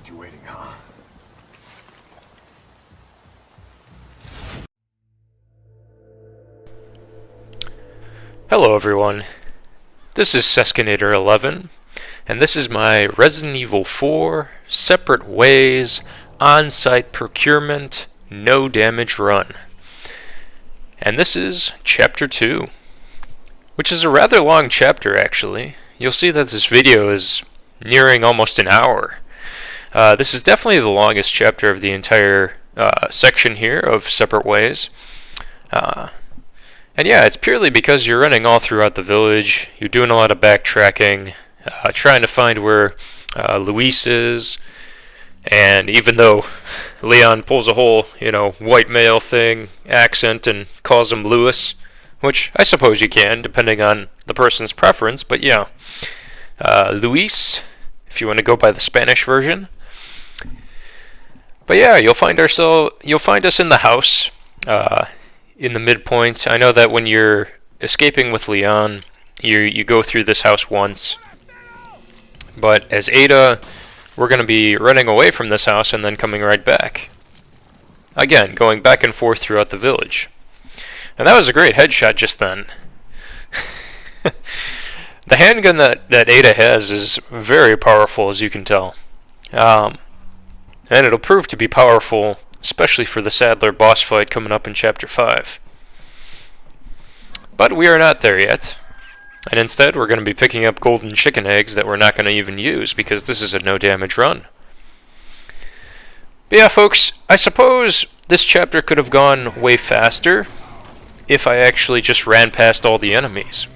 Kept you waiting, huh? Hello everyone, this is Seskinator11, and this is my Resident Evil 4 Separate Ways On-Site Procurement No Damage Run. And this is Chapter 2, which is a rather long chapter actually. You'll see that this video is nearing almost an hour. This is definitely the longest chapter of the entire section here of Separate Ways. And yeah, it's purely because you're running all throughout the village, you're doing a lot of backtracking, trying to find where Luis is, and even though Leon pulls a whole, white male thing, accent, and calls him Louis, which I suppose you can, depending on the person's preference, but yeah. Luis, if you want to go by the Spanish version. But yeah, you'll find us in the house, in the midpoint. I know that when you're escaping with Leon, you go through this house once. But as Ada, we're going to be running away from this house and then coming right back. Again, going back and forth throughout the village. And that was a great headshot just then. The handgun that Ada has is very powerful, as you can tell. And it'll prove to be powerful, especially for the Sadler boss fight coming up in Chapter 5. But we are not there yet. And instead, we're going to be picking up golden chicken eggs that we're not going to even use, because this is a no-damage run. But yeah, folks, I suppose this chapter could have gone way faster if I actually just ran past all the enemies.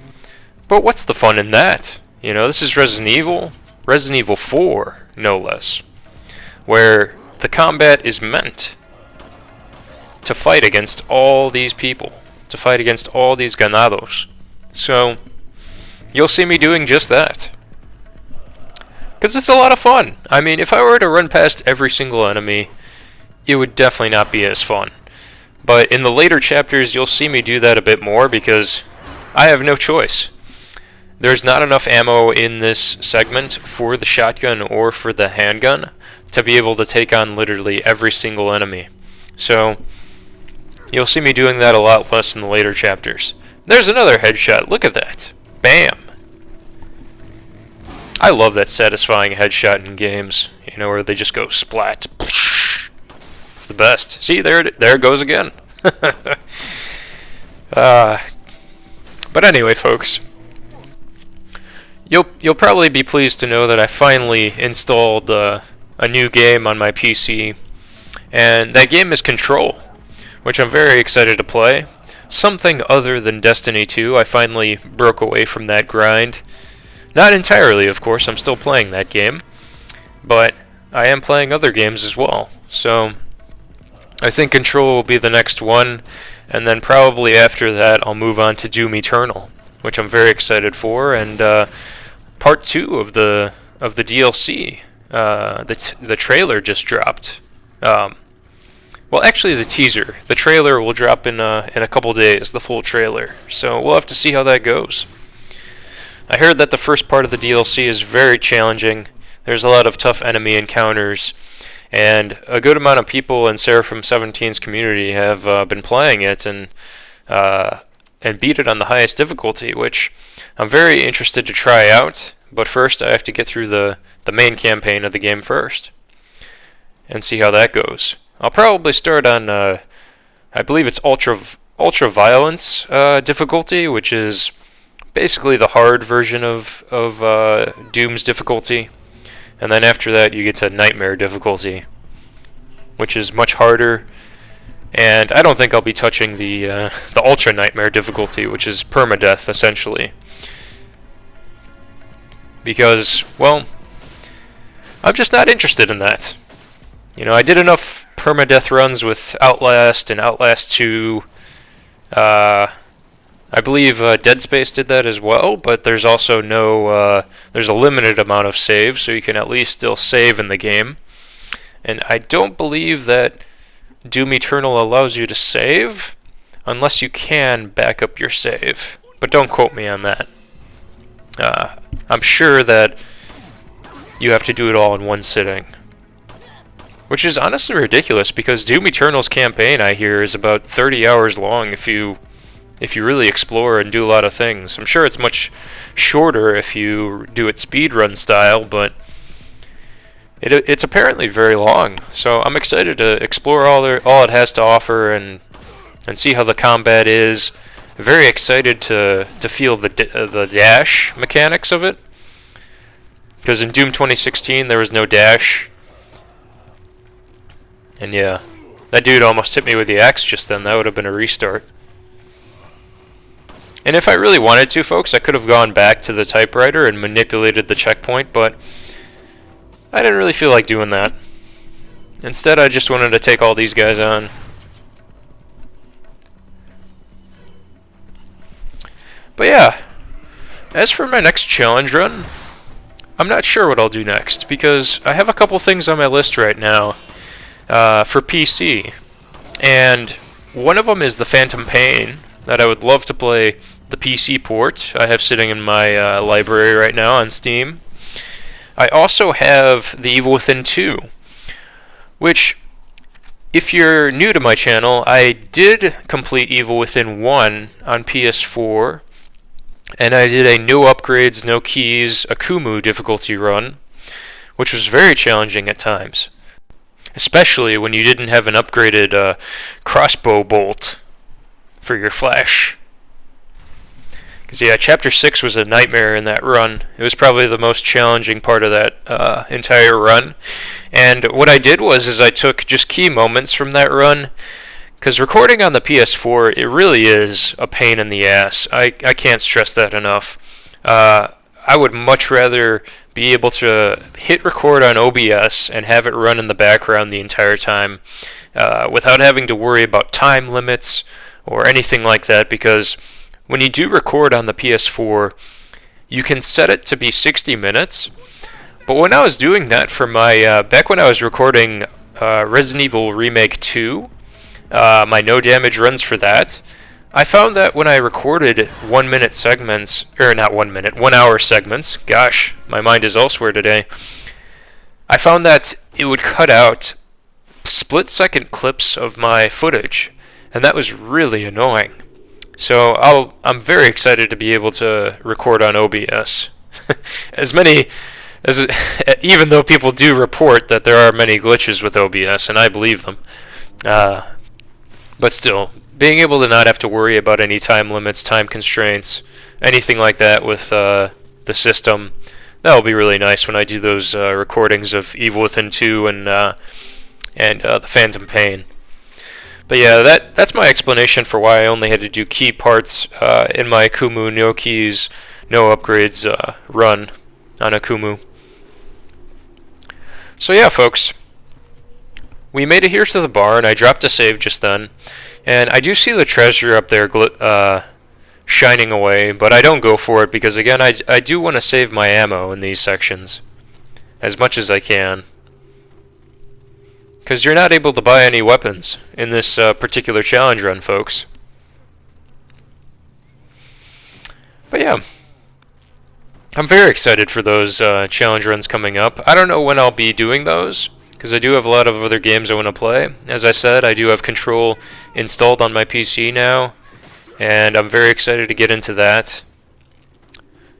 But what's the fun in that? This is Resident Evil 4, no less, where the combat is meant to fight against all these people, to fight against all these ganados. So, you'll see me doing just that. Because it's a lot of fun. I mean, if I were to run past every single enemy, it would definitely not be as fun. But in the later chapters, you'll see me do that a bit more because I have no choice. There's not enough ammo in this segment for the shotgun or for the handgun to be able to take on literally every single enemy. So, you'll see me doing that a lot less in the later chapters. There's another headshot. Look at that. Bam. I love that satisfying headshot in games, where they just go splat. It's the best. See, there it goes again. But anyway, folks, you'll probably be pleased to know that I finally installed a new game on my PC, and that game is Control, which I'm very excited to play. Something other than Destiny 2. I finally broke away from that grind. Not entirely, of course, I'm still playing that game, but I am playing other games as well. So I think Control will be the next one, and then probably after that I'll move on to Doom Eternal, which I'm very excited for, and part 2 of the DLC. The trailer just dropped. Well, actually, the teaser. The trailer will drop in a couple days, the full trailer. So we'll have to see how that goes. I heard that the first part of the DLC is very challenging. There's a lot of tough enemy encounters, and a good amount of people in Seraphim 17's community have been playing it and beat it on the highest difficulty, which I'm very interested to try out. But first, I have to get through the main campaign of the game first and see how that goes. I'll probably start on, I believe it's ultra violence difficulty, which is basically the hard version of Doom's difficulty, and then after that you get to nightmare difficulty, which is much harder. And I don't think I'll be touching the ultra nightmare difficulty, which is permadeath essentially, because, well, I'm just not interested in that. I did enough permadeath runs with Outlast and Outlast 2. I believe Dead Space did that as well, but there's also there's a limited amount of saves, so you can at least still save in the game. And I don't believe that Doom Eternal allows you to save, unless you can back up your save. But don't quote me on that. I'm sure that you have to do it all in one sitting. which is honestly ridiculous because Doom Eternal's campaign, I hear, is about 30 hours long if you really explore and do a lot of things. I'm sure it's much shorter if you do it speedrun style, but it's apparently very long. So I'm excited to explore all it has to offer and see how the combat is. Very excited to feel the dash mechanics of it, because in Doom 2016 there was no dash. And yeah, that dude almost hit me with the axe just then. That would have been a restart. And if I really wanted to, folks, I could have gone back to the typewriter and manipulated the checkpoint, but I didn't really feel like doing that. Instead, I just wanted to take all these guys on. But yeah, as for my next challenge run, I'm not sure what I'll do next, because I have a couple things on my list right now for PC. And one of them is the Phantom Pain, that I would love to play the PC port I have sitting in my library right now on Steam. I also have The Evil Within 2, which, if you're new to my channel, I did complete Evil Within 1 on PS4, and I did a no upgrades, no keys, Akumu difficulty run, which was very challenging at times, especially when you didn't have an upgraded crossbow bolt for your flash. Because yeah, Chapter 6 was a nightmare in that run. It was probably the most challenging part of that entire run. And what I did was I took just key moments from that run, because recording on the PS4, it really is a pain in the ass. I can't stress that enough. I would much rather be able to hit record on OBS and have it run in the background the entire time without having to worry about time limits or anything like that, because when you do record on the PS4, you can set it to be 60 minutes. But when I was doing that for my, back when I was recording Resident Evil Remake 2, my no damage runs for that, I found that when I recorded 1 minute segments, or not 1 minute, 1 hour segments, gosh, my mind is elsewhere today, I found that it would cut out split second clips of my footage, and that was really annoying. So I'm very excited to be able to record on OBS. Even though people do report that there are many glitches with OBS, and I believe them. But still, being able to not have to worry about any time limits, time constraints, anything like that with the system, that'll be really nice when I do those recordings of Evil Within 2 and the Phantom Pain. But yeah, that's my explanation for why I only had to do key parts in my Akumu no keys, no upgrades run on Akumu. So yeah, folks, we made it here to the bar, and I dropped a save just then, and I do see the treasure up there shining away, but I don't go for it because, again, I do want to save my ammo in these sections as much as I can. Because you're not able to buy any weapons in this particular challenge run, folks. But yeah, I'm very excited for those challenge runs coming up. I don't know when I'll be doing those, because I do have a lot of other games I want to play. As I said, I do have Control installed on my PC now, and I'm very excited to get into that.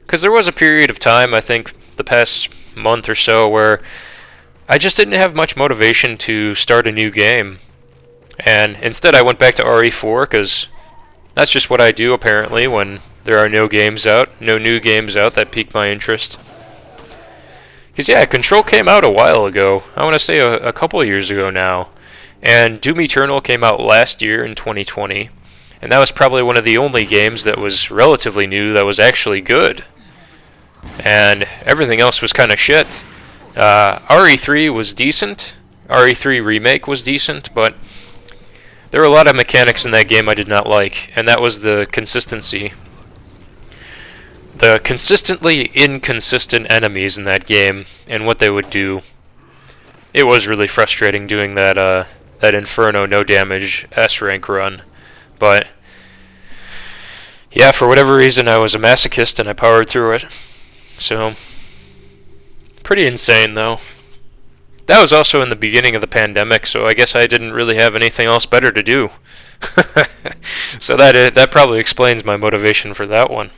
Because there was a period of time, I think the past month or so, where I just didn't have much motivation to start a new game. And instead I went back to RE4, because that's just what I do apparently when there are no new games out that pique my interest. Because yeah, Control came out a while ago. I want to say a couple of years ago now. And Doom Eternal came out last year in 2020. And that was probably one of the only games that was relatively new that was actually good. And everything else was kind of shit. RE3 was decent. RE3 Remake was decent, but there were a lot of mechanics in that game I did not like, and that was the consistency. The consistently inconsistent enemies in that game and what they would do. It was really frustrating doing that Inferno no damage S rank run, but yeah, for whatever reason I was a masochist and I powered through it. So pretty insane though. That was also in the beginning of the pandemic, so I guess I didn't really have anything else better to do. So that probably explains my motivation for that one.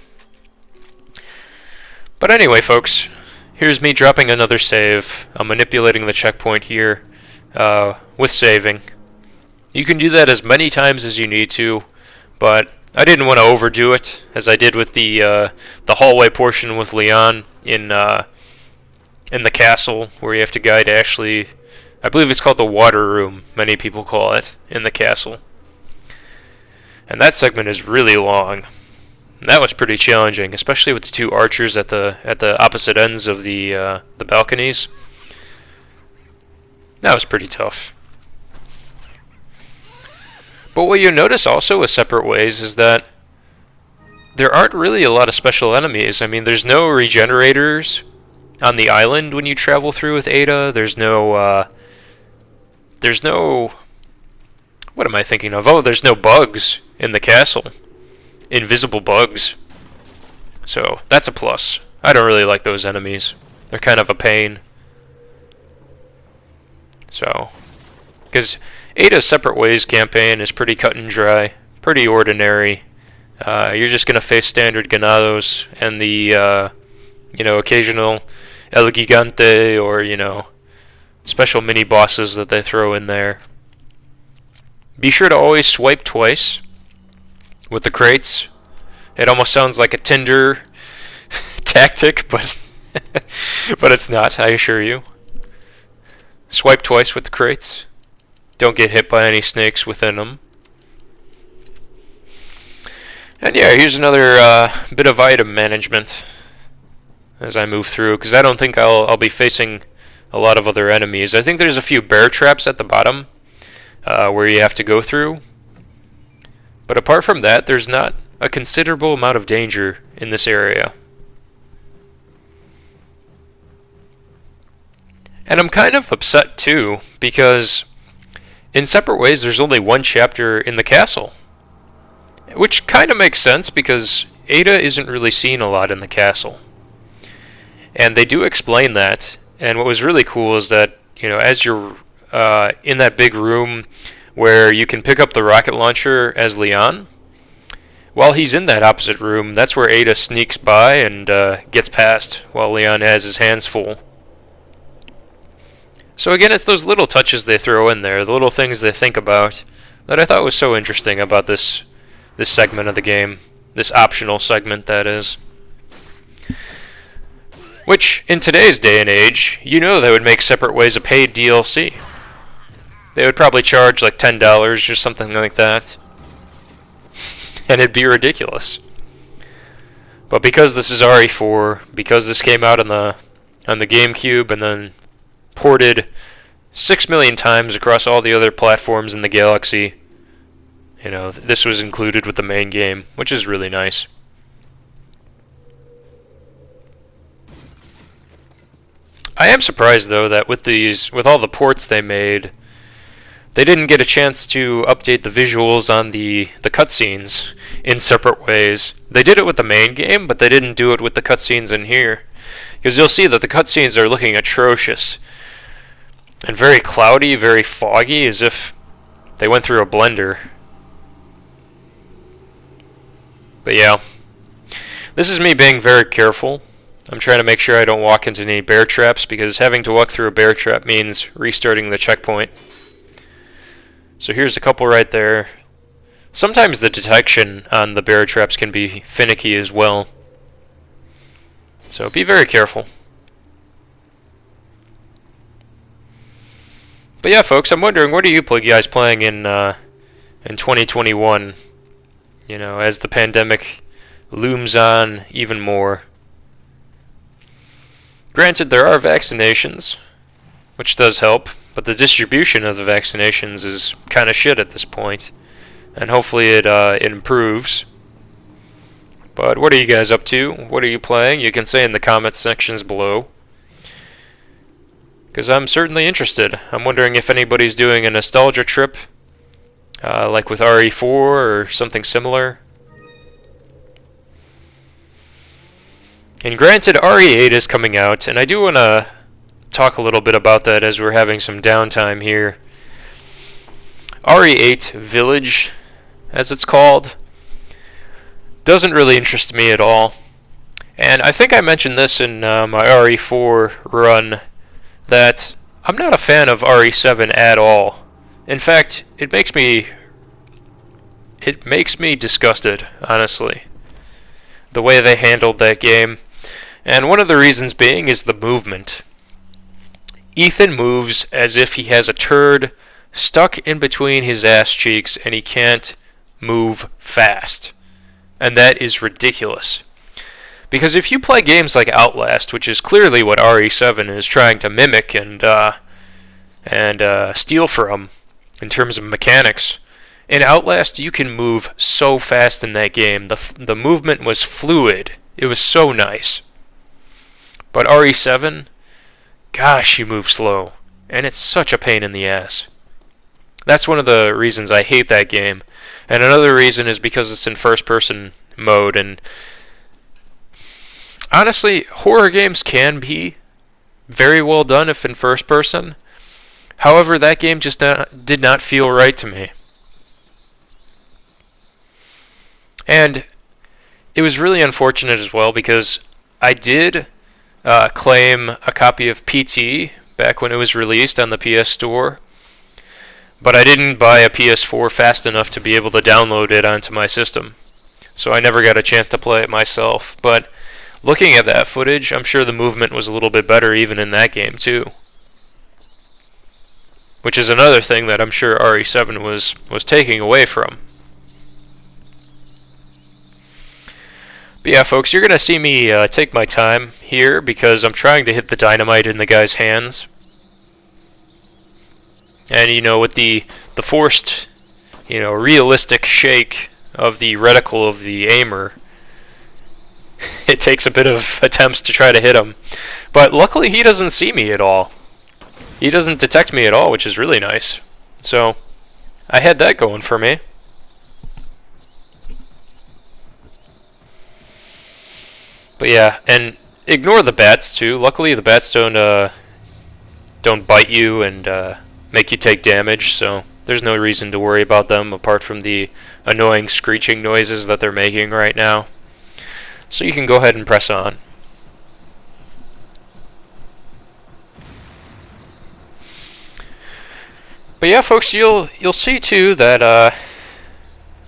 But anyway, folks, here's me dropping another save. I'm manipulating the checkpoint here with saving. You can do that as many times as you need to, but I didn't want to overdo it, as I did with the hallway portion with Leon in the castle, where you have to guide Ashley. I believe it's called the water room, many people call it, in the castle. And that segment is really long. And that was pretty challenging, especially with the two archers at the opposite ends of the balconies. That was pretty tough. But what you notice also with Separate Ways is that there aren't really a lot of special enemies. I mean, there's no regenerators on the island when you travel through with Ada. There's no what am I thinking of? Oh, there's no bugs in the castle. Invisible bugs. So, that's a plus. I don't really like those enemies. They're kind of a pain. So, because Ada's Separate Ways campaign is pretty cut and dry, pretty ordinary. You're just going to face standard ganados and the, occasional El Gigante or, special mini-bosses that they throw in there. Be sure to always swipe twice with the crates. It almost sounds like a Tinder tactic, but but it's not, I assure you. Swipe twice with the crates. Don't get hit by any snakes within them. And yeah, here's another bit of item management as I move through, because I don't think I'll be facing a lot of other enemies. I think there's a few bear traps at the bottom where you have to go through. But apart from that, there's not a considerable amount of danger in this area. And I'm kind of upset too, because in Separate Ways there's only one chapter in the castle. Which kind of makes sense, because Ada isn't really seen a lot in the castle. And they do explain that, and what was really cool is that, as you're in that big room where you can pick up the rocket launcher as Leon, while he's in that opposite room, that's where Ada sneaks by and gets past while Leon has his hands full. So again, it's those little touches they throw in there, the little things they think about, that I thought was so interesting about this segment of the game. This optional segment, that is. Which, in today's day and age, they would make Separate Ways a paid DLC. They would probably charge like $10 or something like that. And it'd be ridiculous. But because this is RE4, because this came out on the GameCube and then ported 6 million times across all the other platforms in the galaxy, this was included with the main game, which is really nice. I am surprised though that with all the ports they made, they didn't get a chance to update the visuals on the cutscenes in Separate Ways. They did it with the main game, but they didn't do it with the cutscenes in here. Because you'll see that the cutscenes are looking atrocious. And very cloudy, very foggy, as if they went through a blender. But yeah, this is me being very careful. I'm trying to make sure I don't walk into any bear traps, because having to walk through a bear trap means restarting the checkpoint. So here's a couple right there. Sometimes the detection on the bear traps can be finicky as well. So be very careful. But yeah, folks, I'm wondering, what are you guys playing in 2021? As the pandemic looms on even more. Granted, there are vaccinations, which does help, but the distribution of the vaccinations is kind of shit at this point, and hopefully it improves. But what are you guys up to? What are you playing? You can say in the comments sections below, because I'm certainly interested. I'm wondering if anybody's doing a nostalgia trip, like with RE4 or something similar. And granted, RE8 is coming out, and I do want to talk a little bit about that as we're having some downtime here. RE8 Village, as it's called, doesn't really interest me at all. And I think I mentioned this in my RE4 run, that I'm not a fan of RE7 at all. In fact, it makes me disgusted, honestly, the way they handled that game. And one of the reasons being is the movement. Ethan moves as if he has a turd stuck in between his ass cheeks and he can't move fast. And that is ridiculous. Because if you play games like Outlast, which is clearly what RE7 is trying to mimic and steal from in terms of mechanics, in Outlast you can move so fast in that game. The movement was fluid. It was so nice. But RE7, gosh, you move slow. And it's such a pain in the ass. That's one of the reasons I hate that game. And another reason is because it's in first-person mode. And honestly, horror games can be very well done if in first-person. However, that game just did not feel right to me. And it was really unfortunate as well because I did claim a copy of PT back when it was released on the PS Store, but I didn't buy a PS4 fast enough to be able to download it onto my system, so I never got a chance to play it myself. But looking at that footage, I'm sure the movement was a little bit better even in that game too, which is another thing that I'm sure RE7 was taking away from. But yeah, folks, you're going to see me take my time here because I'm trying to hit the dynamite in the guy's hands. And, with the forced, realistic shake of the reticle of the aimer, it takes a bit of attempts to try to hit him. But luckily he doesn't see me at all. He doesn't detect me at all, which is really nice. So, I had that going for me. But yeah, and ignore the bats too. Luckily, the bats don't bite you and make you take damage, so there's no reason to worry about them apart from the annoying screeching noises that they're making right now. So you can go ahead and press on. But yeah, folks, you'll see too that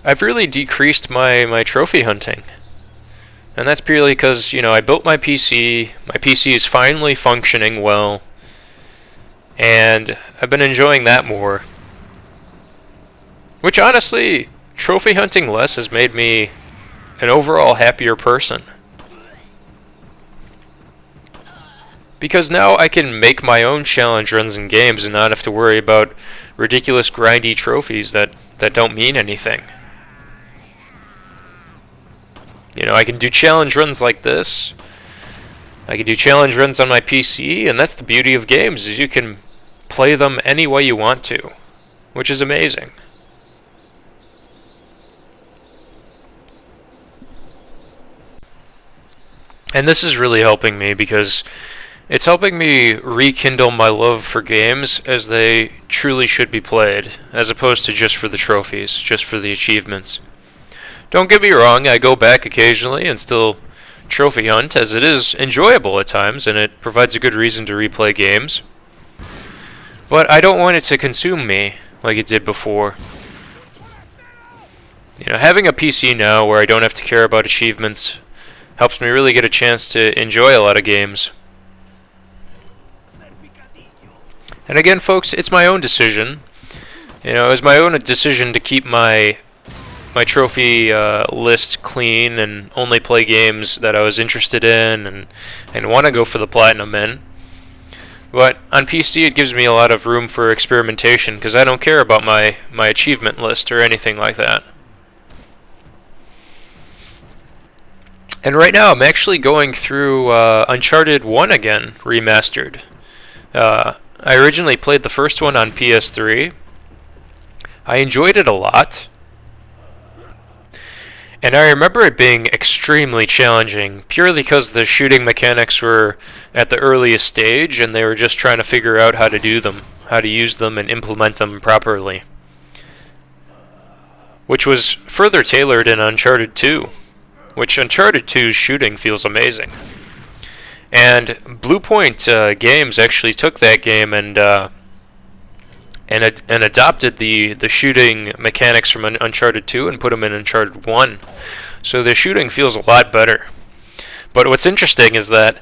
I've really decreased my trophy hunting. And that's purely because, I built my PC. My PC is finally functioning well. And I've been enjoying that more. Which, honestly, trophy hunting less has made me an overall happier person. Because now I can make my own challenge runs in games and not have to worry about ridiculous grindy trophies that don't mean anything. I can do challenge runs like this. I can do challenge runs on my PC, and that's the beauty of games, is you can play them any way you want to, which is amazing. And this is really helping me because it's helping me rekindle my love for games as they truly should be played, as opposed to just for the trophies, just for the achievements. Don't get me wrong, I go back occasionally and still trophy hunt, as it is enjoyable at times, and it provides a good reason to replay games. But I don't want it to consume me like it did before. Having a PC now where I don't have to care about achievements helps me really get a chance to enjoy a lot of games. And again, folks, it's my own decision. It was my own decision to keep my trophy list clean and only play games that I was interested in and want to go for the platinum in. But on PC it gives me a lot of room for experimentation because I don't care about my achievement list or anything like that. And right now I'm actually going through Uncharted 1 again, remastered. I originally played the first one on PS3. I enjoyed it a lot. And I remember it being extremely challenging, purely because the shooting mechanics were at the earliest stage and they were just trying to figure out how to do them, how to use them and implement them properly. Which was further tailored in Uncharted 2, which Uncharted 2's shooting feels amazing. And Bluepoint Games actually took that game and adopted the shooting mechanics from Uncharted 2 and put them in Uncharted 1. So the shooting feels a lot better. But what's interesting is that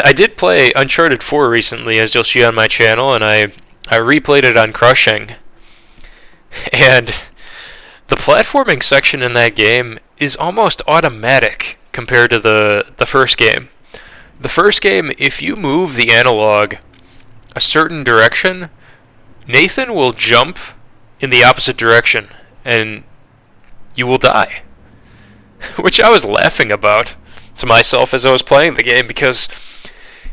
I did play Uncharted 4 recently, as you'll see on my channel, and I replayed it on Crushing. And the platforming section in that game is almost automatic compared to the first game. The first game, if you move the analog a certain direction, Nathan will jump in the opposite direction, and you will die. Which I was laughing about to myself as I was playing the game, because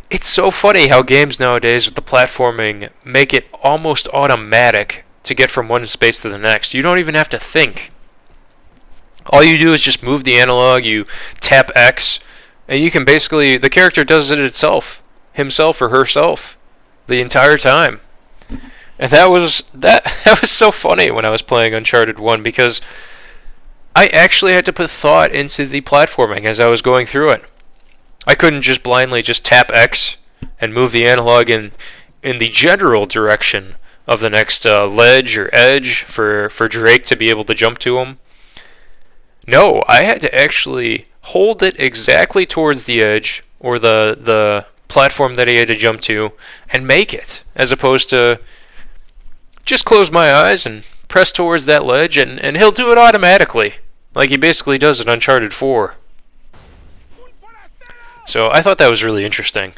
it's so funny how games nowadays with the platforming make it almost automatic to get from one space to the next. You don't even have to think. All you do is just move the analog, you tap X, and you can basically, the character does it itself, himself or herself, the entire time. And that was so funny when I was playing Uncharted 1, because I actually had to put thought into the platforming as I was going through it. I couldn't just blindly just tap X and move the analog in the general direction of the next ledge or edge for Drake to be able to jump to him. No, I had to actually hold it exactly towards the edge or the platform that he had to jump to and make it, as opposed to just close my eyes and press towards that ledge and he'll do it automatically, like he basically does in Uncharted 4. So I thought that was really interesting.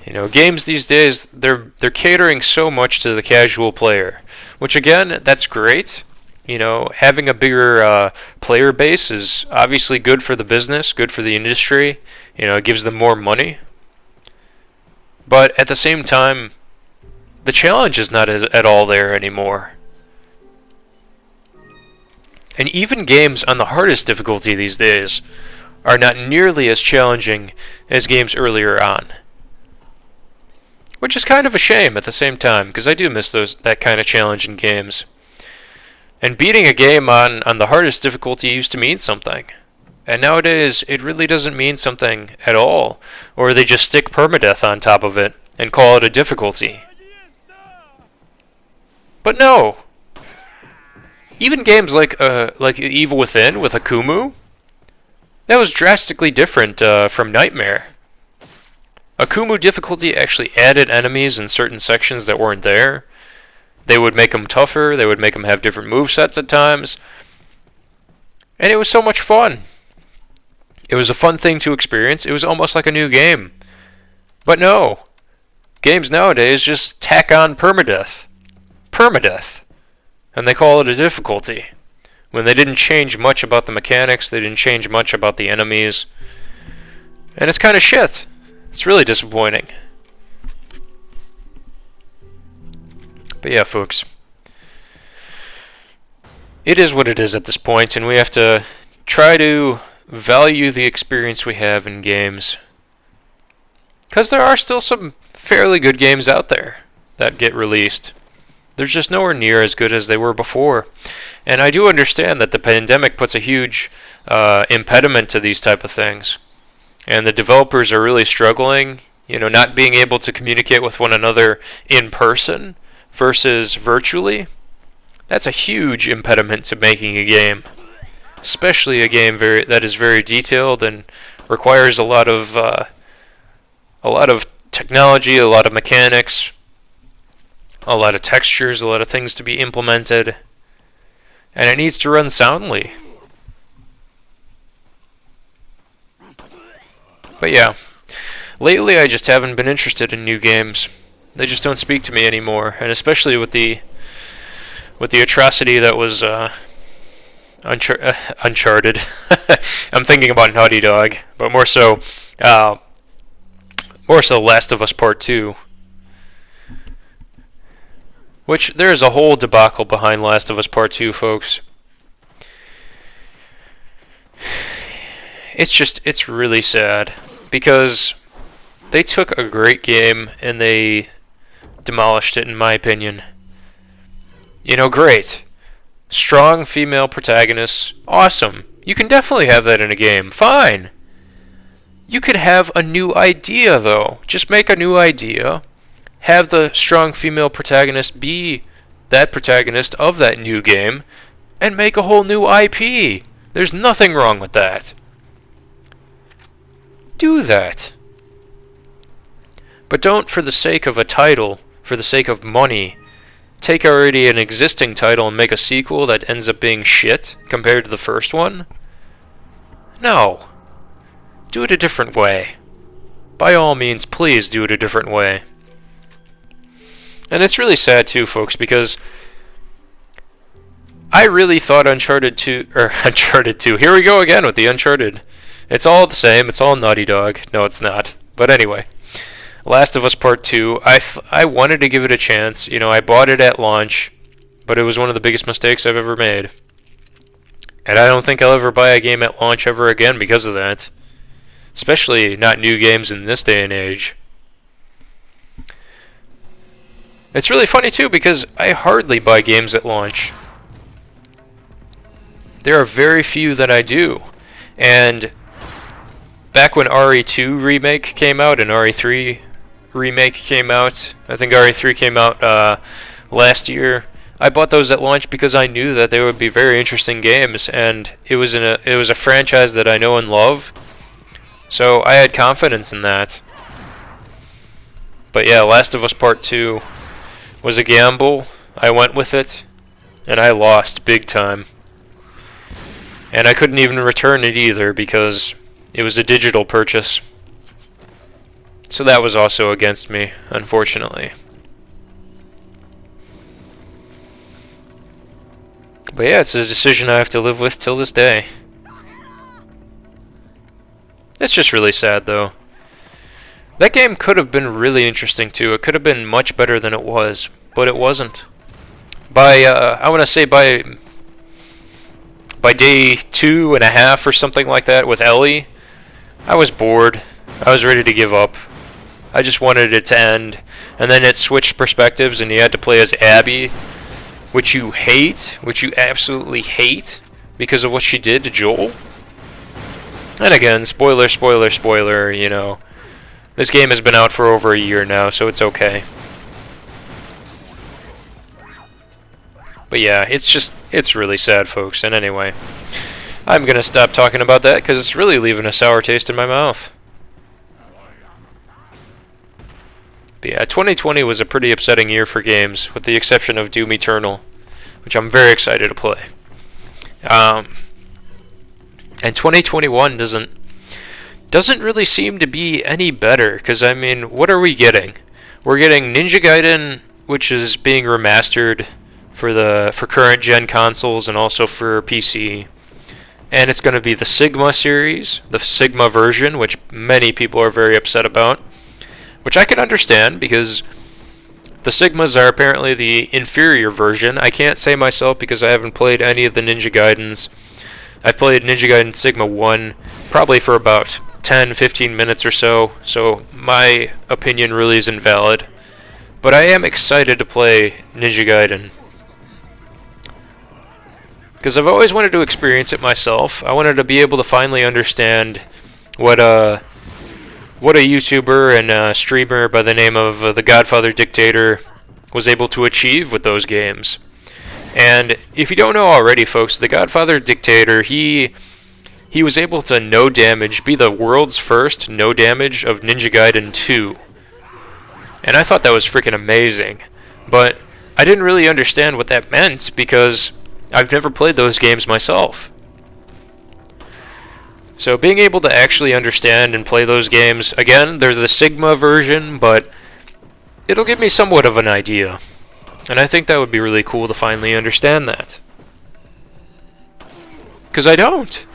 You know, games these days, they're catering so much to the casual player, which again, that's great. You know, having a bigger player base is obviously good for the business, good for the industry. You know, it gives them more money. But at the same time, the challenge is not at all there anymore. And even games on the hardest difficulty these days are not nearly as challenging as games earlier on. Which is kind of a shame at the same time, because I do miss that kind of challenge in games. And beating a game on the hardest difficulty used to mean something. And nowadays, it really doesn't mean something at all. Or they just stick permadeath on top of it and call it a difficulty. But no! Even games like Evil Within with Akumu, that was drastically different from Nightmare. Akumu difficulty actually added enemies in certain sections that weren't there. They would make them tougher, they would make them have different movesets at times. And it was so much fun. It was a fun thing to experience. It was almost like a new game. But no. Games nowadays just tack on permadeath. Permadeath. And they call it a difficulty. When they didn't change much about the mechanics, they didn't change much about the enemies. And it's kind of shit. It's really disappointing. But yeah, folks, it is what it is at this point, and we have to try to value the experience we have in games. Because there are still some fairly good games out there that get released. They're just nowhere near as good as they were before. And I do understand that the pandemic puts a huge impediment to these type of things. And the developers are really struggling, you know, not being able to communicate with one another in person versus virtually. That's a huge impediment to making a game, especially a game that is very detailed and requires a lot of technology, a lot of mechanics, a lot of textures, a lot of things to be implemented, and it needs to run soundly. But yeah, lately I just haven't been interested in new games. They just don't speak to me anymore, and especially with the atrocity that was Uncharted. I'm thinking about Naughty Dog, but more so Last of Us Part 2. Which, there is a whole debacle behind Last of Us Part 2, folks. it's really sad because they took a great game and they demolished it, in my opinion. You know, great. Strong female protagonists, awesome. You can definitely have that in a game, fine. You could have a new idea, though. Just make a new idea. Have the strong female protagonist be that protagonist of that new game, and make a whole new IP. There's nothing wrong with that. Do that. But don't, for the sake of a title, for the sake of money, take already an existing title and make a sequel that ends up being shit compared to the first one. No. Do it a different way. By all means, please do it a different way. And it's really sad too, folks, because I really thought Uncharted 2, or Uncharted 2, here we go again with the Uncharted. It's all the same, it's all Naughty Dog. No, it's not. But anyway, Last of Us Part 2, I wanted to give it a chance. You know, I bought it at launch, but it was one of the biggest mistakes I've ever made. And I don't think I'll ever buy a game at launch ever again because of that. Especially not new games in this day and age. It's really funny too because I hardly buy games at launch. There are very few that I do. And back when RE2 remake came out and RE3 remake came out, I think RE3 came out last year, I bought those at launch because I knew that they would be very interesting games, and it was a franchise that I know and love. So I had confidence in that. But yeah, Last of Us Part 2 was a gamble. I went with it, and I lost big time. And I couldn't even return it either because it was a digital purchase. So that was also against me, unfortunately. But yeah, it's a decision I have to live with till this day. It's just really sad, though. That game could have been really interesting, too. It could have been much better than it was, but it wasn't. I want to say by day 2.5 or something like that with Ellie, I was bored. I was ready to give up. I just wanted it to end. And then it switched perspectives and you had to play as Abby, which you hate, which you absolutely hate, because of what she did to Joel. And again, spoiler, spoiler, spoiler, you know. This game has been out for over a year now, so it's okay. But yeah, it's really sad, folks. And anyway, I'm going to stop talking about that because it's really leaving a sour taste in my mouth. But yeah, 2020 was a pretty upsetting year for games, with the exception of Doom Eternal, which I'm very excited to play. And 2021 doesn't really seem to be any better, because I mean, what are we getting? We're getting Ninja Gaiden, which is being remastered for current gen consoles and also for PC. And it's going to be the Sigma series, the Sigma version, which many people are very upset about, which I can understand because the Sigmas are apparently the inferior version. I can't say myself because I haven't played any of the Ninja Gaidens. I've played Ninja Gaiden Sigma 1 probably for about 10-15 minutes or so my opinion really is invalid. But I am excited to play Ninja Gaiden, because I've always wanted to experience it myself. I wanted to be able to finally understand what a YouTuber and a streamer by the name of the Godfather Dictator was able to achieve with those games. And if you don't know already, folks, the Godfather Dictator, he was able to no damage, be the world's first no damage of Ninja Gaiden 2. And I thought that was freaking amazing. But I didn't really understand what that meant because I've never played those games myself. So being able to actually understand and play those games, again, they're the Sigma version, but it'll give me somewhat of an idea. And I think that would be really cool to finally understand that. Because I don't.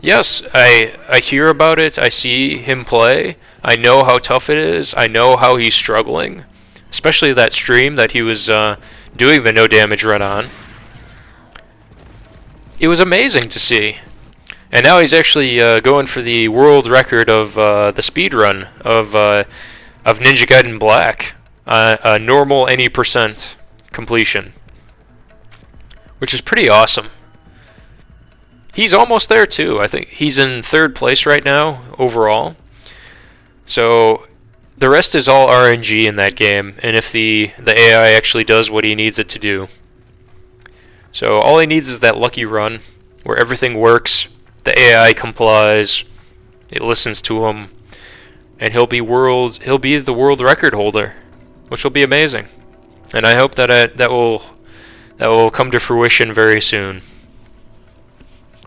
Yes, I hear about it, I see him play, I know how tough it is, I know how he's struggling. Especially that stream that he was doing the no damage run on. It was amazing to see. And now he's actually going for the world record of the speed run of Ninja Gaiden Black, a normal any percent completion, which is pretty awesome. He's almost there too. I think he's in 3rd place right now overall. So the rest is all RNG in that game, and if the AI actually does what he needs it to do. So all he needs is that lucky run where everything works, the AI complies, it listens to him, and he'll be the world record holder, which will be amazing. And I hope that that will come to fruition very soon.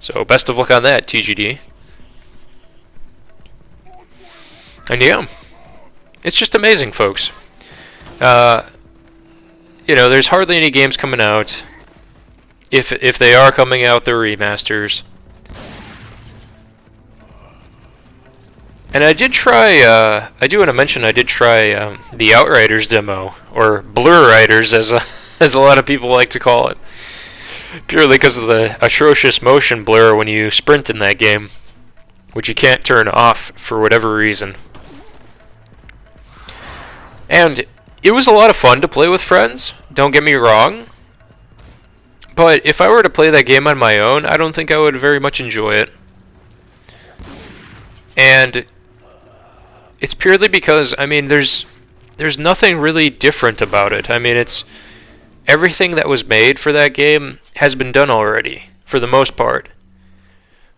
So best of luck on that, TGD. And yeah, it's just amazing, folks. You know, there's hardly any games coming out. If they are coming out, they're remasters. And I did try. I do want to mention I did try the Outriders demo, or Blur Riders, as a lot of people like to call it. Purely because of the atrocious motion blur when you sprint in that game, which you can't turn off for whatever reason. And it was a lot of fun to play with friends, don't get me wrong. But if I were to play that game on my own, I don't think I would very much enjoy it. And it's purely because, I mean, there's nothing really different about it. I mean, it's everything that was made for that game has been done already, for the most part.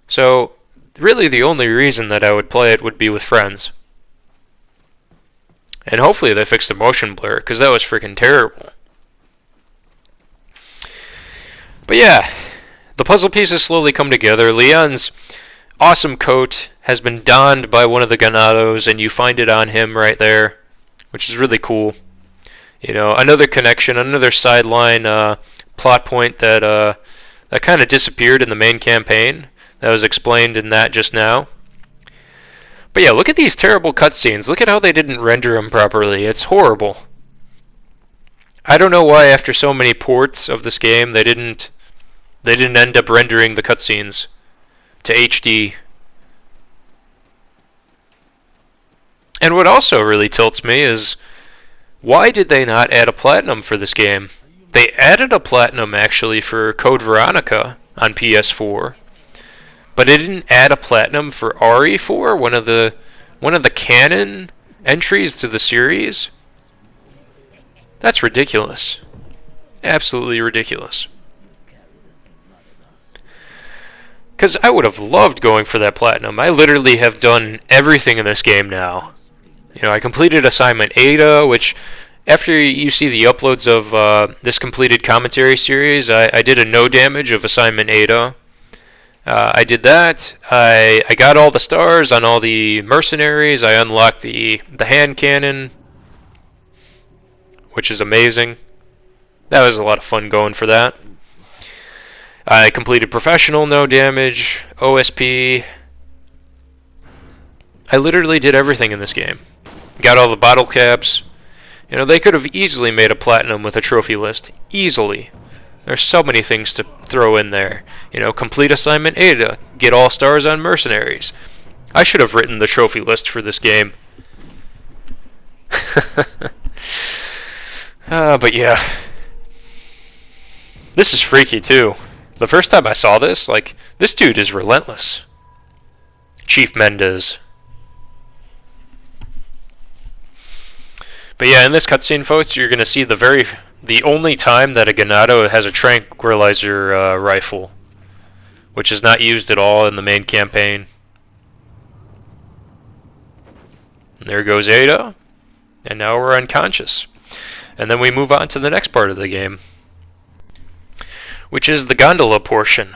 So, really the only reason that I would play it would be with friends. And hopefully they fix the motion blur, because that was freaking terrible. But yeah, the puzzle pieces slowly come together. Leon's awesome coat has been donned by one of the Ganados, and you find it on him right there, which is really cool. You know, another connection, another sideline plot point that kind of disappeared in the main campaign. That was explained in that just now. But yeah, look at these terrible cutscenes. Look at how they didn't render them properly. It's horrible. I don't know why after so many ports of this game they didn't end up rendering the cutscenes to HD. And what also really tilts me is, why did they not add a platinum for this game? They added a platinum actually for Code Veronica on PS4, but it didn't add a platinum for RE4, one of the canon entries to the series. That's ridiculous. Absolutely ridiculous. Because I would have loved going for that platinum. I literally have done everything in this game now. You know, I completed Assignment Ada, which, after you see the uploads of this completed commentary series, I did a no damage of Assignment Ada. I did that. I got all the stars on all the mercenaries. I unlocked the hand cannon, which is amazing. That was a lot of fun going for that. I completed Professional, no damage, OSP. I literally did everything in this game. Got all the bottle caps. You know, they could have easily made a platinum with a trophy list. Easily. There's so many things to throw in there. You know, complete Assignment Ada. Get all stars on mercenaries. I should have written the trophy list for this game. But yeah. This is freaky too. The first time I saw this, like, this dude is relentless. Chief Mendez. But yeah, in this cutscene, folks, you're going to see the only time that a Ganado has a tranquilizer rifle, which is not used at all in the main campaign. And there goes Ada, and now we're unconscious. And then we move on to the next part of the game, which is the gondola portion.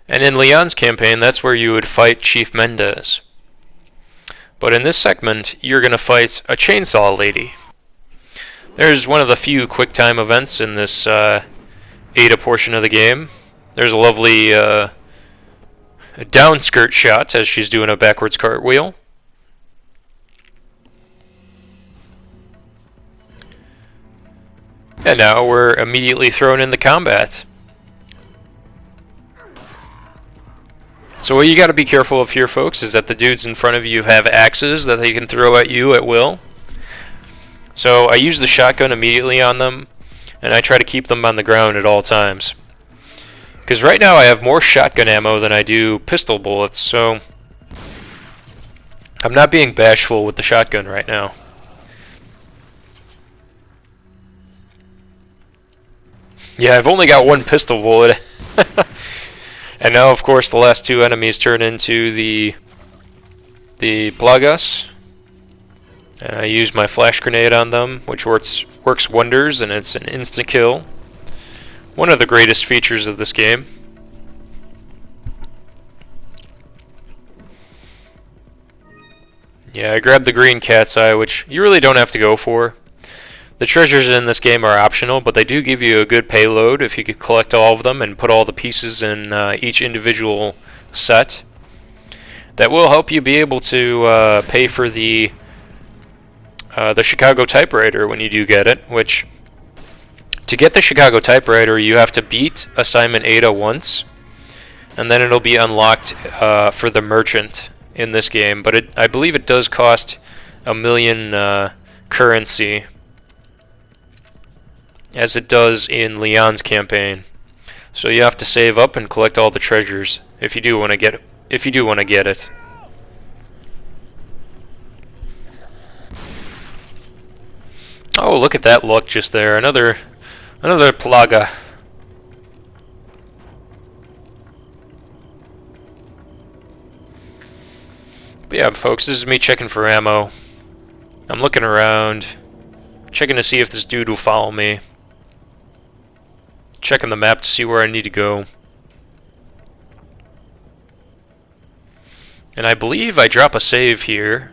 And in Leon's campaign, that's where you would fight Chief Mendez. But in this segment, you're going to fight a chainsaw lady. There's one of the few quick-time events in this Ada portion of the game. There's a lovely downskirt shot as she's doing a backwards cartwheel. And now we're immediately thrown into combat. So what you got to be careful of here, folks, is that the dudes in front of you have axes that they can throw at you at will. So I use the shotgun immediately on them, and I try to keep them on the ground at all times. Because right now I have more shotgun ammo than I do pistol bullets, so I'm not being bashful with the shotgun right now. Yeah, I've only got one pistol bullet. And now, of course, the last two enemies turn into the plagas. And I use my flash grenade on them, which works wonders, and it's an insta-kill. One of the greatest features of this game. Yeah, I grabbed the green cat's eye, which you really don't have to go for. The treasures in this game are optional, but they do give you a good payload if you could collect all of them and put all the pieces in each individual set. That will help you be able to pay for the Chicago typewriter when you do get it, which, to get the Chicago typewriter, you have to beat Assignment Ada once, and then it'll be unlocked for the merchant in this game. But I believe it does cost 1,000,000 currency, as it does in Leon's campaign. So you have to save up and collect all the treasures if you do want to get it. Oh, look at that luck just there. Another plaga. But yeah, folks, this is me checking for ammo. I'm looking around, checking to see if this dude will follow me. Checking the map to see where I need to go. And I believe I drop a save here,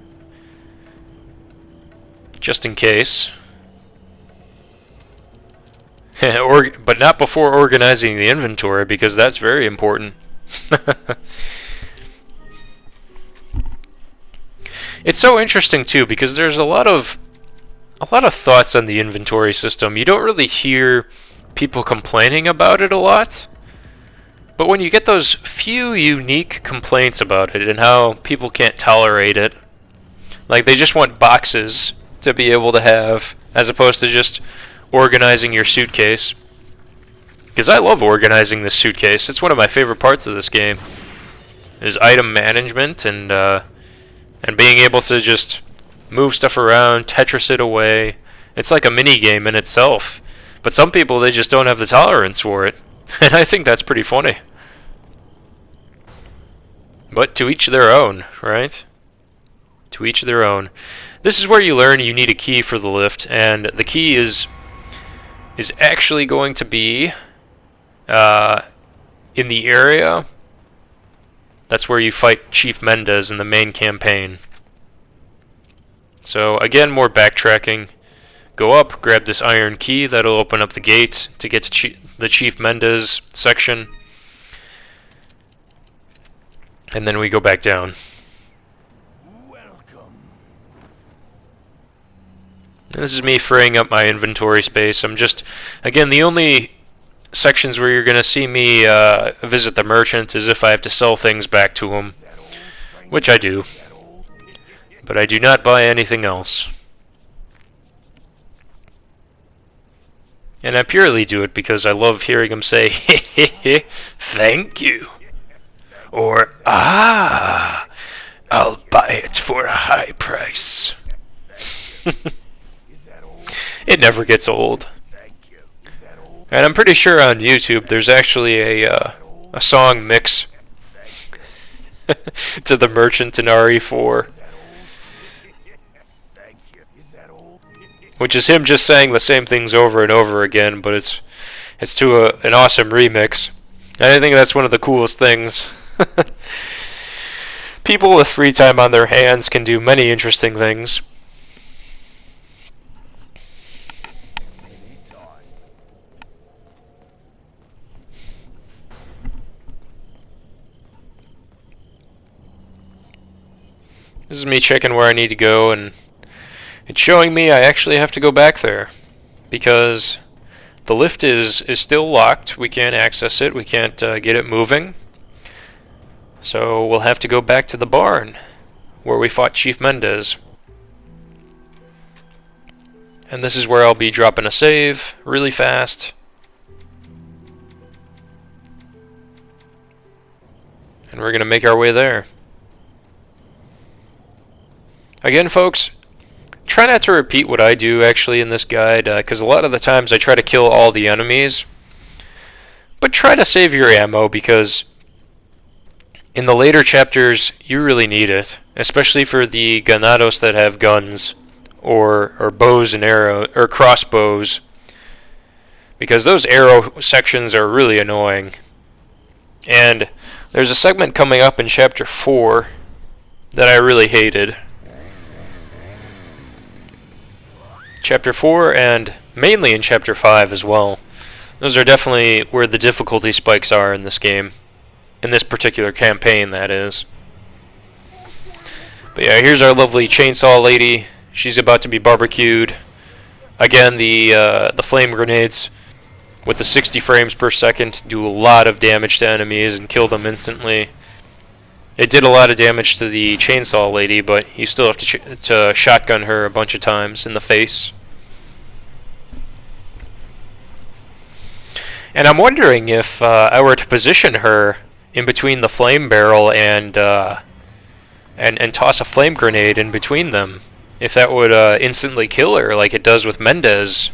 just in case. But not before organizing the inventory, because that's very important. It's so interesting too, because there's a lot of thoughts on the inventory system. You don't really hear people complaining about it a lot, but when you get those few unique complaints about it and how people can't tolerate it, like they just want boxes to be able to have, as opposed to just organizing your suitcase. Because I love organizing this suitcase. It's one of my favorite parts of this game, is item management and being able to just move stuff around, Tetris it away. It's like a mini game in itself. But some people, they just don't have the tolerance for it. And I think that's pretty funny. But to each their own, right? To each their own. This is where you learn you need a key for the lift, and the key is actually going to be in the area. That's where you fight Chief Mendez in the main campaign. So again, more backtracking. Go up, grab this iron key, that'll open up the gate to get to the Chief Mendez section. And then we go back down. This is me freeing up my inventory space. I'm just, again, the only sections where you're going to see me visit the merchant is if I have to sell things back to him, which I do. But I do not buy anything else. And I purely do it because I love hearing him say, "Hehehe, thank you." Or, "Ah, I'll buy it for a high price." It never gets old. And I'm pretty sure on YouTube there's actually a song mix to the Merchant in RE4, which is him just saying the same things over and over again, but it's to an awesome remix. And I think that's one of the coolest things. People with free time on their hands can do many interesting things. This is me checking where I need to go, and it's showing me I actually have to go back there because the lift is still locked. We can't access it. We can't get it moving. So we'll have to go back to the barn where we fought Chief Mendez. And this is where I'll be dropping a save really fast. And we're going to make our way there. Again, folks, try not to repeat what I do actually in this guide, because a lot of the times I try to kill all the enemies. But try to save your ammo, because in the later chapters you really need it, especially for the ganados that have guns or bows and arrows or crossbows, because those arrow sections are really annoying. And there's a segment coming up in chapter 4 that I really hated. Chapter 4 and mainly in chapter 5 as well. Those are definitely where the difficulty spikes are in this game. In this particular campaign, that is. But yeah, here's our lovely chainsaw lady. She's about to be barbecued. Again, the flame grenades with the 60 frames per second do a lot of damage to enemies and kill them instantly. It did a lot of damage to the chainsaw lady, but you still have to shotgun her a bunch of times in the face. And I'm wondering if I were to position her in between the flame barrel and toss a flame grenade in between them, if that would instantly kill her like it does with Mendez,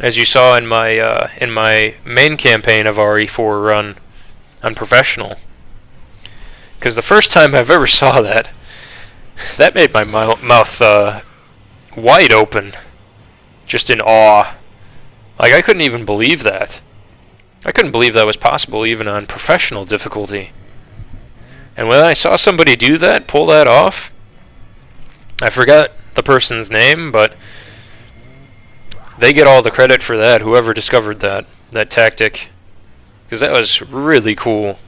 as you saw in my main campaign of RE4 run on Professional. Because the first time I've ever saw that made my mouth wide open, just in awe. Like, I couldn't even believe that. I couldn't believe that was possible even on professional difficulty. And when I saw somebody do that, pull that off, I forgot the person's name, but they get all the credit for that, whoever discovered that tactic. Because that was really cool.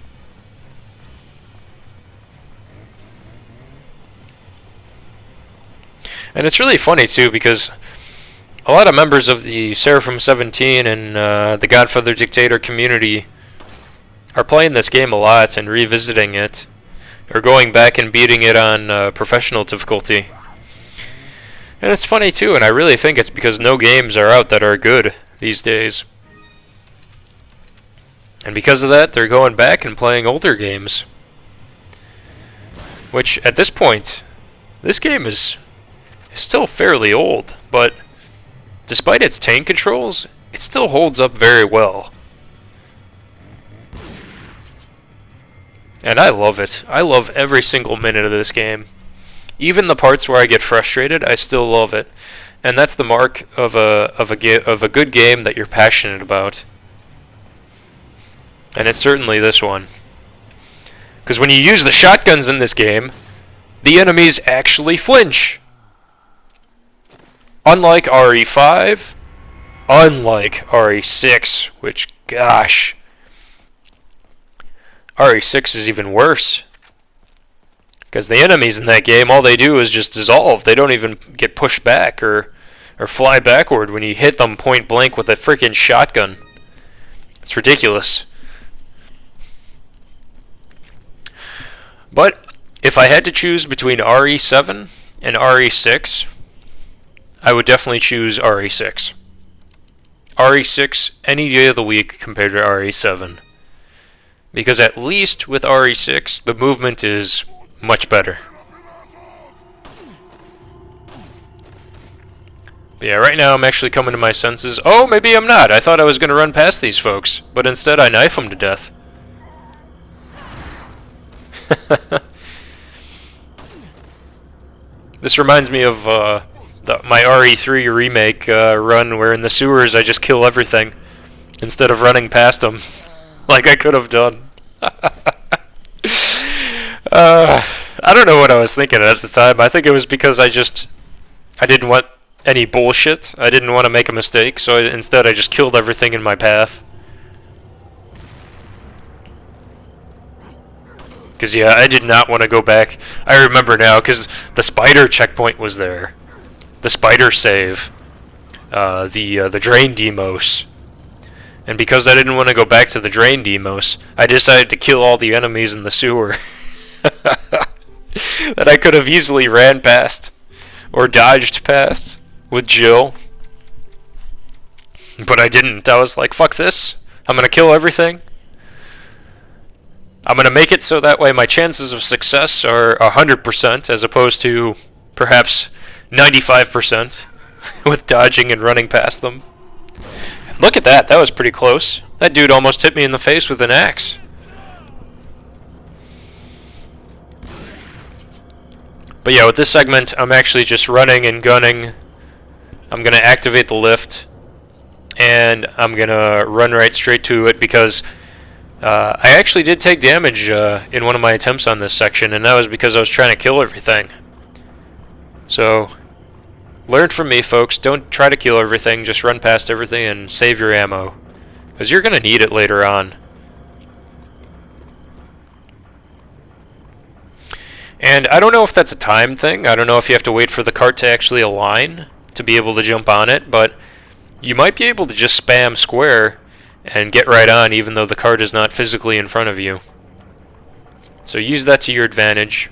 And it's really funny too, because a lot of members of the Seraphim 17 and the Godfather Dictator community are playing this game a lot and revisiting it, or going back and beating it on professional difficulty. And it's funny too, and I really think it's because no games are out that are good these days. And because of that, they're going back and playing older games. Which, at this point, this game is still fairly old, but despite its tank controls, it still holds up very well. And I love it. I love every single minute of this game. Even the parts where I get frustrated, I still love it. And that's the mark of a good game that you're passionate about. And it's certainly this one. Because when you use the shotguns in this game, the enemies actually flinch. Unlike RE5, unlike RE6, which, gosh, RE6 is even worse. Because the enemies in that game, all they do is just dissolve. They don't even get pushed back or fly backward when you hit them point blank with a freaking shotgun. It's ridiculous. But if I had to choose between RE7 and RE6, I would definitely choose RE6. RE6 any day of the week compared to RE7. Because at least with RE6, the movement is much better. But yeah, right now I'm actually coming to my senses. Oh, maybe I'm not. I thought I was going to run past these folks, but instead I knife them to death. This reminds me of my RE3 remake run, where in the sewers I just kill everything instead of running past them like I could have done. I don't know what I was thinking at the time. I think it was because I didn't want any bullshit. I didn't want to make a mistake, so instead I just killed everything in my path. Because yeah, I did not want to go back. I remember now, because the spider checkpoint was there. The spider save. The drain demos. And because I didn't want to go back to the drain demos, I decided to kill all the enemies in the sewer that I could have easily ran past or dodged past with Jill. But I didn't. I was like, fuck this. I'm going to kill everything. I'm going to make it so that way my chances of success are 100% as opposed to perhaps 95% with dodging and running past them. Look at that. That was pretty close. That dude almost hit me in the face with an axe. But yeah, with this segment, I'm actually just running and gunning. I'm going to activate the lift. And I'm going to run right straight to it because I actually did take damage in one of my attempts on this section. And that was because I was trying to kill everything. So, learn from me, folks. Don't try to kill everything. Just run past everything and save your ammo. Because you're going to need it later on. And I don't know if that's a time thing. I don't know if you have to wait for the cart to actually align to be able to jump on it. But you might be able to just spam square and get right on even though the cart is not physically in front of you. So use that to your advantage.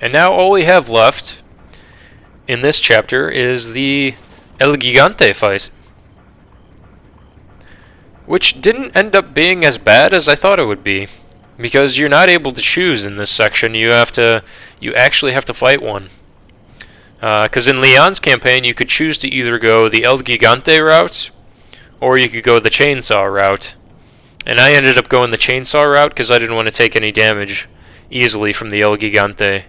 And now all we have left in this chapter is the El Gigante fight, which didn't end up being as bad as I thought it would be, because you're not able to choose in this section. You actually have to fight one. Because in Leon's campaign, you could choose to either go the El Gigante route, or you could go the chainsaw route. And I ended up going the chainsaw route because I didn't want to take any damage easily from the El Gigante.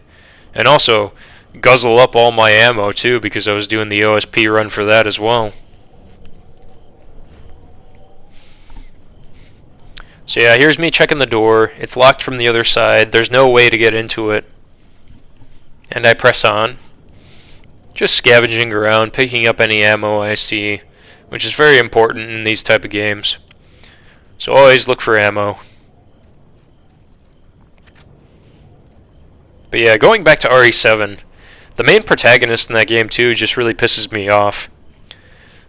And also, guzzle up all my ammo too, because I was doing the OSP run for that as well. So yeah, here's me checking the door. It's locked from the other side. There's no way to get into it. And I press on. Just scavenging around, picking up any ammo I see, which is very important in these type of games. So always look for ammo. But yeah, going back to RE7, the main protagonist in that game too just really pisses me off.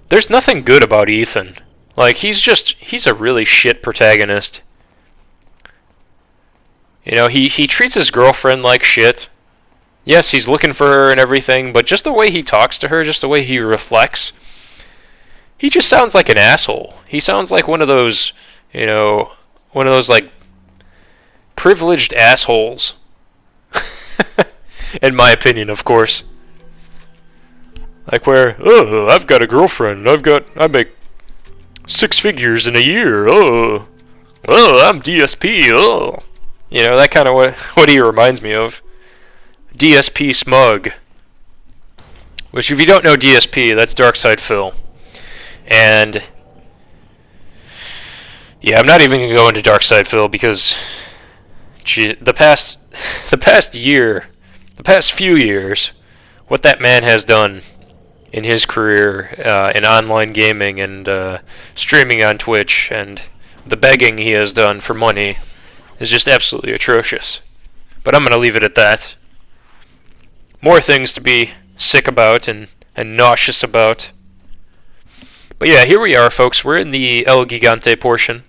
There's nothing good about Ethan. Like, he's a really shit protagonist. You know, he treats his girlfriend like shit. Yes, he's looking for her and everything, but just the way he talks to her, just the way he reflects, he just sounds like an asshole. He sounds like one of those, you know, like privileged assholes. In my opinion, of course. Like where, oh, I've got a girlfriend. I make 6 figures in a year. Oh, I'm DSP. Oh, you know, that kind of what he reminds me of. DSP smug. Which, if you don't know DSP, that's Darkside Phil. And yeah, I'm not even gonna go into Darkside Phil because the past few years, what that man has done in his career in online gaming and streaming on Twitch, and the begging he has done for money is just absolutely atrocious. But I'm going to leave it at that. More things to be sick about and nauseous about. But yeah, here we are, folks. We're in the El Gigante portion.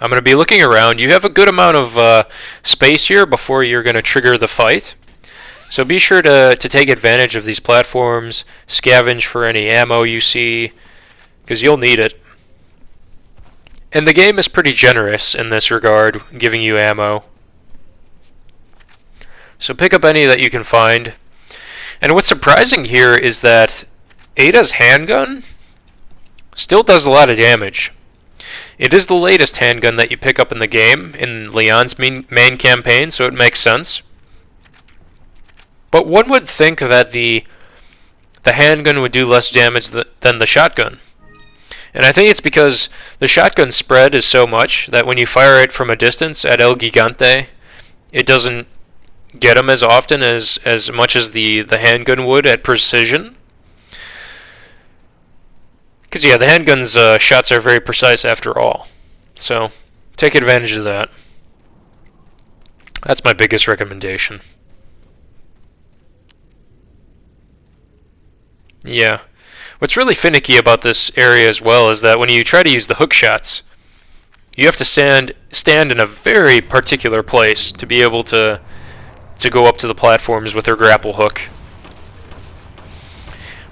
I'm going to be looking around. You have a good amount of space here before you're going to trigger the fight. So be sure to take advantage of these platforms, scavenge for any ammo you see, because you'll need it. And the game is pretty generous in this regard, giving you ammo. So pick up any that you can find. And what's surprising here is that Ada's handgun still does a lot of damage. It is the latest handgun that you pick up in the game, in Leon's main campaign, so it makes sense. But one would think that the handgun would do less damage than the shotgun. And I think it's because the shotgun spread is so much that when you fire it from a distance at El Gigante, it doesn't get him as often as much as the handgun would at precision. Because yeah, the handgun's shots are very precise after all. So take advantage of that. That's my biggest recommendation. Yeah. What's really finicky about this area as well is that when you try to use the hook shots, you have to stand in a very particular place to be able to go up to the platforms with her grapple hook.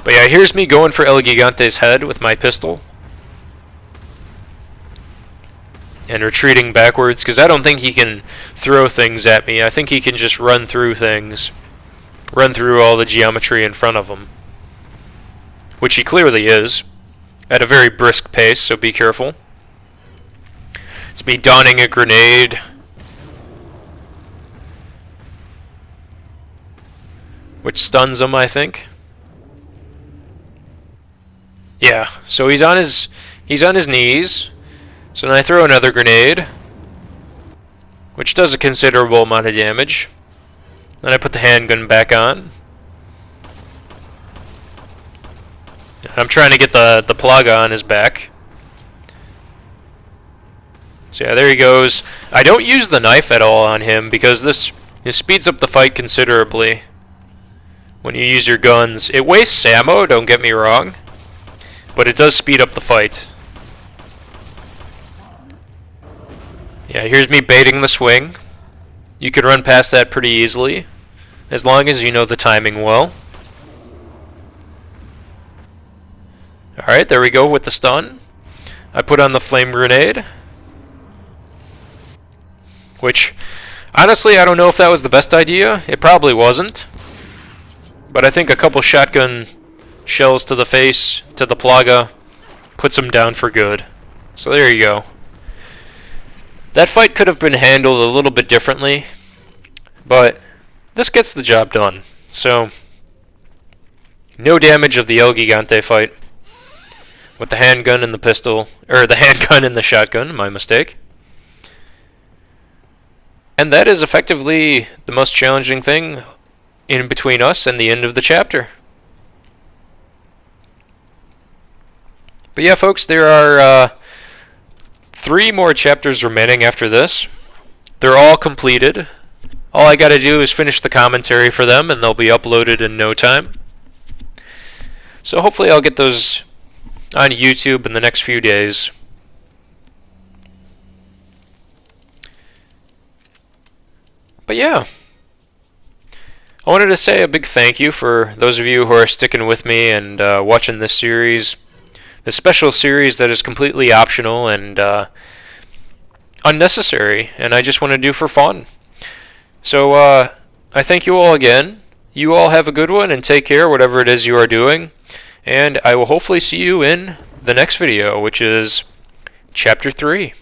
But yeah, here's me going for El Gigante's head with my pistol. And retreating backwards, because I don't think he can throw things at me. I think he can just run through things. Run through all the geometry in front of him. Which he clearly is. At a very brisk pace, so be careful. It's me donning a grenade. Which stuns him, I think. Yeah, so he's on his knees. So then I throw another grenade, which does a considerable amount of damage. Then I put the handgun back on. I'm trying to get the plaga on his back. So yeah, there he goes. I don't use the knife at all on him because this speeds up the fight considerably. When you use your guns, it wastes ammo, don't get me wrong, but it does speed up the fight. Yeah, here's me baiting the swing. You can run past that pretty easily, as long as you know the timing well. Alright, there we go with the stun. I put on the flame grenade. Which, honestly, I don't know if that was the best idea. It probably wasn't. But I think a couple shotgun shells to the face, to the plaga, puts him down for good. So there you go. That fight could have been handled a little bit differently, but this gets the job done. So, no damage of the El Gigante fight with the handgun and the pistol, or the handgun and the shotgun, my mistake. And that is effectively the most challenging thing in between us and the end of the chapter. But yeah, folks, there are 3 more chapters remaining after this. They're all completed. All I gotta do is finish the commentary for them, and they'll be uploaded in no time. So hopefully I'll get those on YouTube in the next few days. But yeah, I wanted to say a big thank you for those of you who are sticking with me and watching this series. This special series that is completely optional and unnecessary, and I just want to do for fun. So I thank you all again. You all have a good one and take care, whatever it is you are doing. And I will hopefully see you in the next video, which is Chapter 3.